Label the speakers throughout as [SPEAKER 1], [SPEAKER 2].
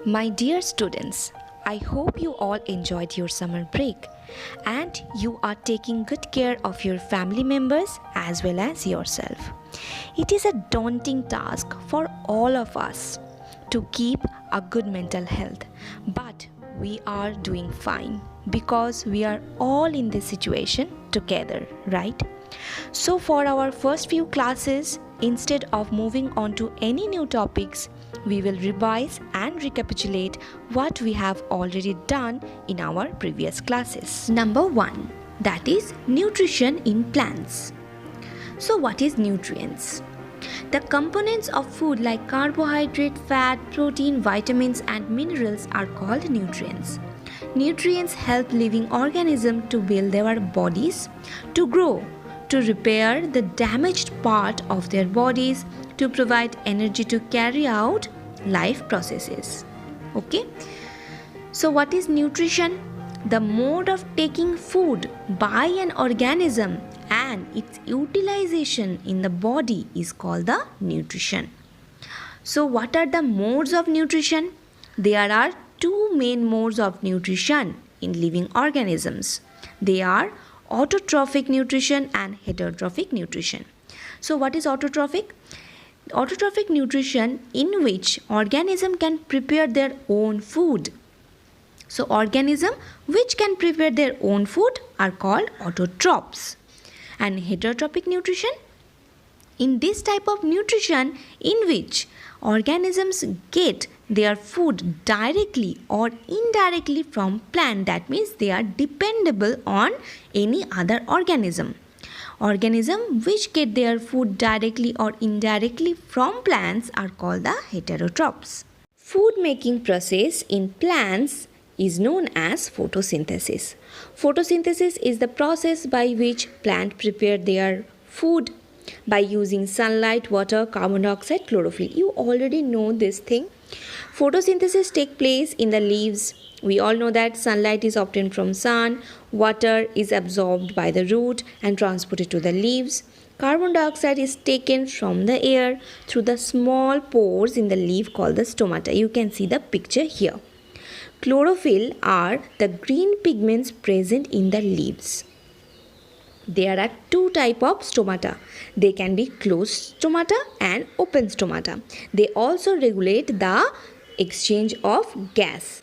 [SPEAKER 1] My dear students, I hope you all enjoyed your summer break and you are taking good care of your family members as well as yourself. It is a daunting task for all of us to keep a good mental health, but we are doing fine because we are all in this situation together, right? So, for our first few classes, instead of moving on to any new topics, we will revise and recapitulate what we have already done in our previous classes. Number 1, that is nutrition in plants. So, what is nutrients? The components of food like carbohydrate, fat, protein, vitamins, and minerals are called nutrients. Nutrients help living organisms to build their bodies, to grow, to repair the damaged part of their bodies, to provide energy to carry out life processes. Okay? So, what is nutrition? The mode of taking food by an organism and its utilization in the body is called the nutrition. So, what are the modes of nutrition? There are two main modes of nutrition in living organisms. They are autotrophic nutrition and heterotrophic nutrition. So, what is autotrophic? Autotrophic nutrition in which organism can prepare their own food. So, organisms which can prepare their own food are called autotrophs. And heterotrophic nutrition? In this type of nutrition in which organisms get their food directly or indirectly from plant, that means they are dependable on any other organism. Organisms which get their food directly or indirectly from plants are called the heterotrophs. Food making process in plants is known as photosynthesis. Photosynthesis is the process by which plants prepare their food by using sunlight, water, carbon dioxide, chlorophyll. You already know this thing. Photosynthesis takes place in the leaves. We all know that sunlight is obtained from sun, water is absorbed by the root and transported to the leaves. Carbon dioxide is taken from the air through the small pores in the leaf called the stomata. You can see the picture here. Chlorophyll are the green pigments present in the leaves. There are two types of stomata. They can be closed stomata and open stomata. They also regulate the exchange of gas.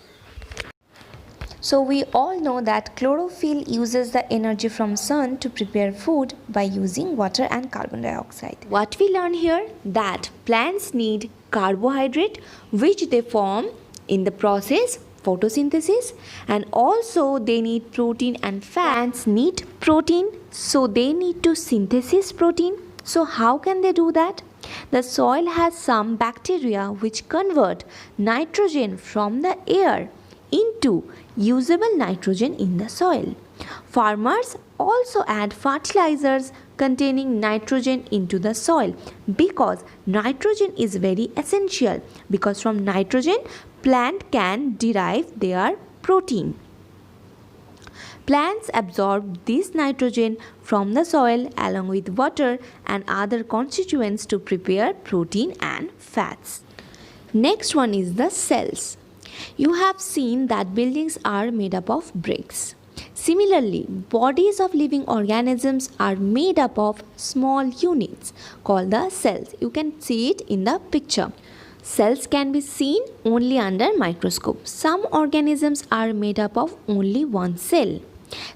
[SPEAKER 1] So we all know that chlorophyll uses the energy from sun to prepare food by using water and carbon dioxide. What we learn here? That plants need carbohydrate which they form in the process photosynthesis, and also they need protein and fats need protein, so they need to synthesize protein. So how can they do that? The soil has some bacteria which convert nitrogen from the air into usable nitrogen in the soil. Farmers also add fertilizers containing nitrogen into the soil because nitrogen is very essential, because from nitrogen plant can derive their protein. Plants absorb this nitrogen from the soil along with water and other constituents to prepare protein and fats. Next one is the cells. You have seen that buildings are made up of bricks. Similarly, bodies of living organisms are made up of small units called the cells. You can see it in the picture. Cells can be seen only under microscope. Some organisms are made up of only one cell.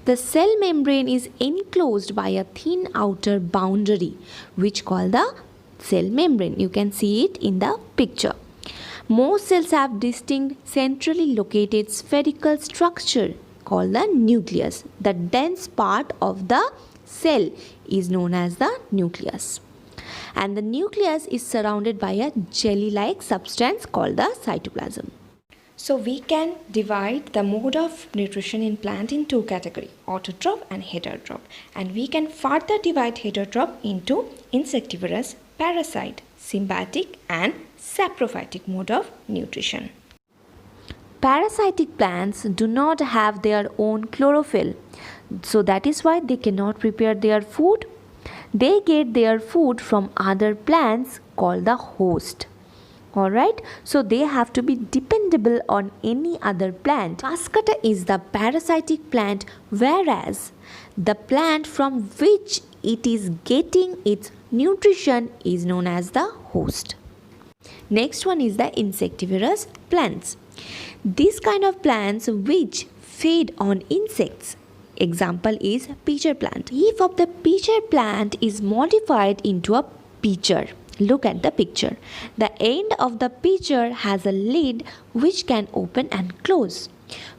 [SPEAKER 1] The cell membrane is enclosed by a thin outer boundary which called the cell membrane. You can see it in the picture. Most cells have distinct centrally located spherical structure called the nucleus. The dense part of the cell is known as the nucleus. And the nucleus is surrounded by a jelly-like substance called the cytoplasm. So we can divide the mode of nutrition in plant in two categories, autotroph and heterotroph. And we can further divide heterotroph into insectivorous, parasite, symbiotic and saprophytic mode of nutrition. Parasitic plants do not have their own chlorophyll, so that is why they cannot prepare their food. They get their food from other plants called the host. Alright, so they have to be dependable on any other plant. Muscata is the parasitic plant, whereas the plant from which it is getting its nutrition is known as the host. Next one is the insectivorous plants. This kind of plants which feed on insects. Example is pitcher plant. Leaf of the pitcher plant is modified into a pitcher. Look at the picture. The end of the pitcher has a lid which can open and close.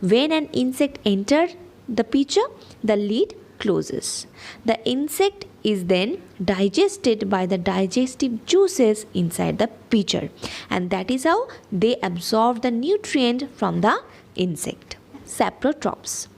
[SPEAKER 1] When an insect enters the pitcher, the lid closes. The insect is then digested by the digestive juices inside the pitcher, and that is how they absorb the nutrient from the insect. Saprotrophs.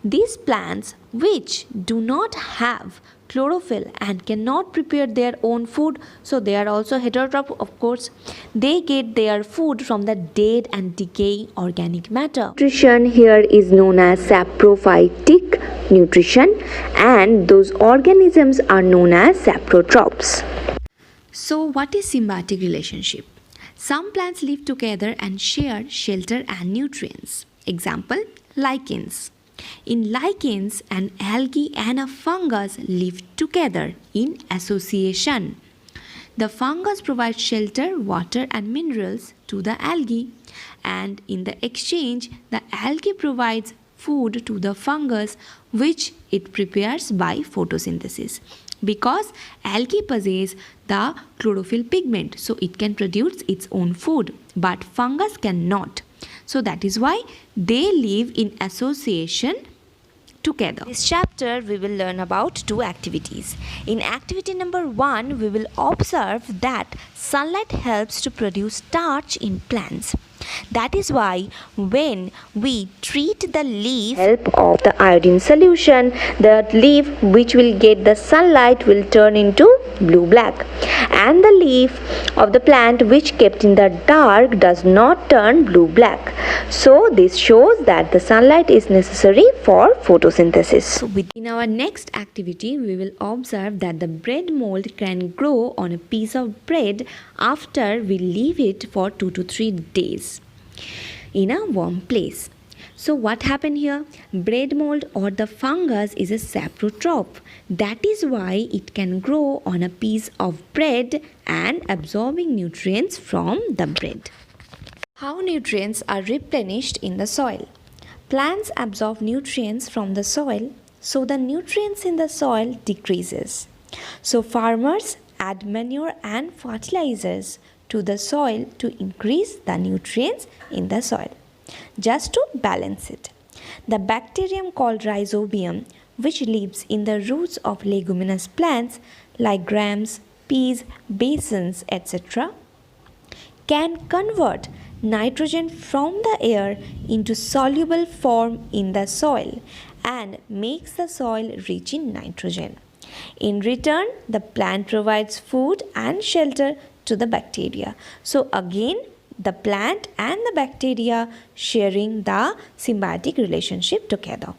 [SPEAKER 1] These plants which do not have chlorophyll and cannot prepare their own food, so they are also heterotroph, of course. They get their food from the dead and decaying organic matter. Nutrition here is known as saprophytic nutrition, and those organisms are known as saprotrophs. So what is symbiotic relationship? Some plants live together and share shelter and nutrients. Example, lichens. In lichens, an algae and a fungus live together in association. The fungus provides shelter, water and minerals to the algae, and in the exchange, the algae provides food to the fungus which it prepares by photosynthesis. Because algae possess the chlorophyll pigment, so it can produce its own food, but fungus cannot. So that is why they live in association together. This chapter we will learn about two activities. In activity number 1, we will observe that sunlight helps to produce starch in plants. That is why when we treat the leaf help of the iodine solution, the leaf which will get the sunlight will turn into blue-black, and the leaf of the plant which kept in the dark does not turn blue-black. So this shows that the sunlight is necessary for photosynthesis. So in our next activity, we will observe that the bread mold can grow on a piece of bread after we leave it for 2 to 3 days in a warm place. So what happened here? Bread mold or the fungus is a saprotroph. That is why it can grow on a piece of bread and absorbing nutrients from the bread. How nutrients are replenished in the soil? Plants absorb nutrients from the soil, so the nutrients in the soil decreases. So farmers add manure and fertilizers to the soil to increase the nutrients in the soil, just to balance it. The bacterium called rhizobium, which lives in the roots of leguminous plants like grams, peas, basins, etc., can convert nitrogen from the air into soluble form in the soil and makes the soil rich in nitrogen. In return, the plant provides food and shelter to the bacteria. So again, the plant and the bacteria sharing the symbiotic relationship together.